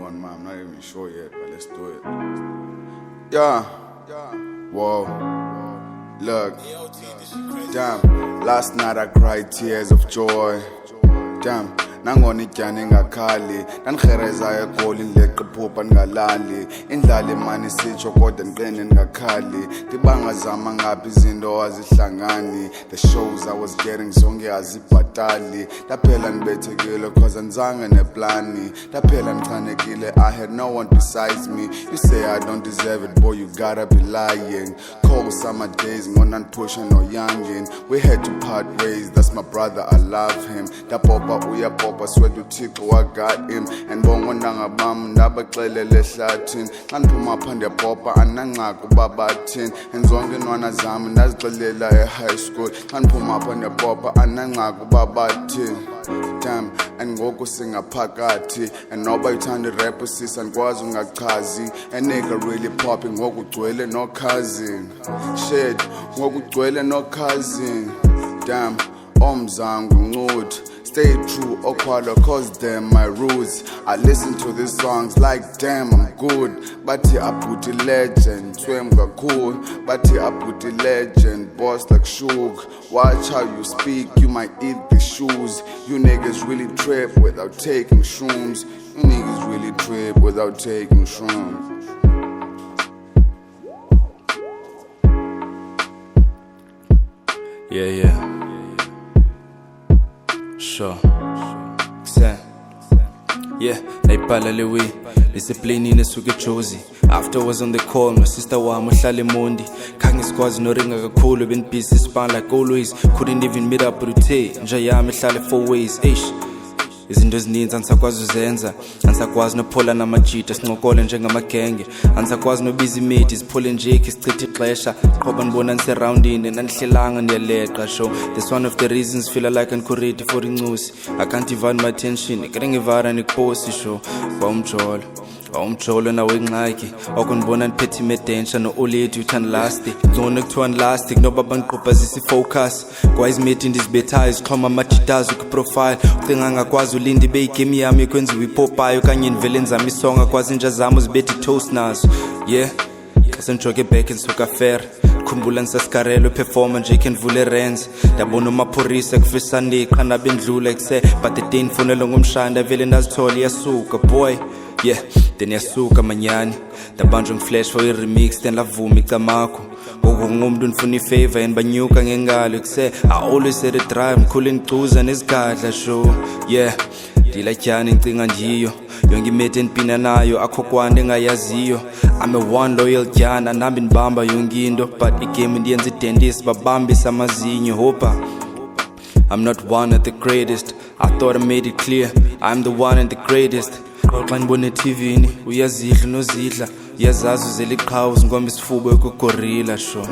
on, man. I'm not even sure yet, but let's do it. Yeah. Whoa. Look. Damn. Last night I cried tears of joy. Damn. Nangona ityani ngakhali ndandigereza egoli ndileqa iphupha ndingalali indlala imani sitsho kodwa ndiqene ndingakhali ndibangazama ngaphi izinto azihlangani the shows I was getting zonke azibhatali ndaphela ndibethekile cause andizange neplani ndaphela ndichanekile I had no one besides me you say I don't deserve it boy you gotta be lying cold summer days ngona ndipusha noyangin we had to part ways that's my brother I love him ndapopa uyapopa sweat uthixo I got him and bongo ndangabam ndabaxelele ehlathini xa ndiphuma pha ndiyapopa anangxaki uba bathini and zonke intwana zam ndazixelela e-high school xa ndiphuma pha ndiyapopa anangxaki uba bathini damn and ngoku singaphakathi and noba ithanda irap sisa ndikwazi ungachazi a nigga really popping ngoku ugcwele no cousin shit ngoku ugcwele no cousin damn omzangu ncudi stay true okwalo cause them my roots I listen to these songs like damn I'm good bathi Bhut'Legend swim kakhulu bathi Bhut'Legend boss like Roux watch how you speak you might eat the shoes you niggas really trip without taking shrooms you niggas really trip without taking shrooms yeah sure yeah nayibhala lewe liseplanini esuke eJozi after was on the call no sister wami uhlala eMondi khange sikwazi noringa kakhulu benibusy span like always couldn't even meet up with nje yami ihlale 4 ways izinto ezininzi angisakwazi uzenza angisakwazi nophola namajita sinqokole njengamagenge angisakwazi nobiza imate siphole nje isichithe ixesha qoba nibona niseroundini nandihlelanga ndiyaleqa show this one of the reasons feel like ankoreti for incusi I can't divide my attention ngivara nikuposi show umjolo nawe ingxaki okunibona niphethe imedensha no-oledi uthanda lasti ngcono kuthiwa nilastic noba bandiqubhazisa ifocus kwayizimeti ndizibethayo zixhoma amajitazi ukuprofile ucinga ngakwazi ulinde ibe igame yami ekwenziwa ipopayo okanye ndivele nzama isonga kwazi inja zam uzibethe itoast nazo yeah sendijoke back ndisuka fair khumbula nisasikarelo performa nje ke ndivule rents ndabona umaphorisa ku-first Sunday qanda bendlula ekuse but the day ndifonelwe ngumshanda vele ndazithola iyasuka boy yeah then yasuka manyani ndabanjwa ngiflash for i-remix then lavuma icamakho ngoku ngumuntu ndifuna ifavor and banyuka ngengalo ekuse I always said it drive mkhulu ngicuza nezigadla show yeah ndilatyana ngicinga njiyo yonke imete endipina nayo akho kwanto engayaziyo I'm a one loyal tyana nambi ndibamba yonke into but igame ndiyenza identist babambisa amazinyo hopa I'm not one of the greatest I thought I made it clear I'm the one and the greatest xa ndibona eTVini uyazidla nozidla uyazazi uzela iqhawe zingomba isifuba ekugorilla sho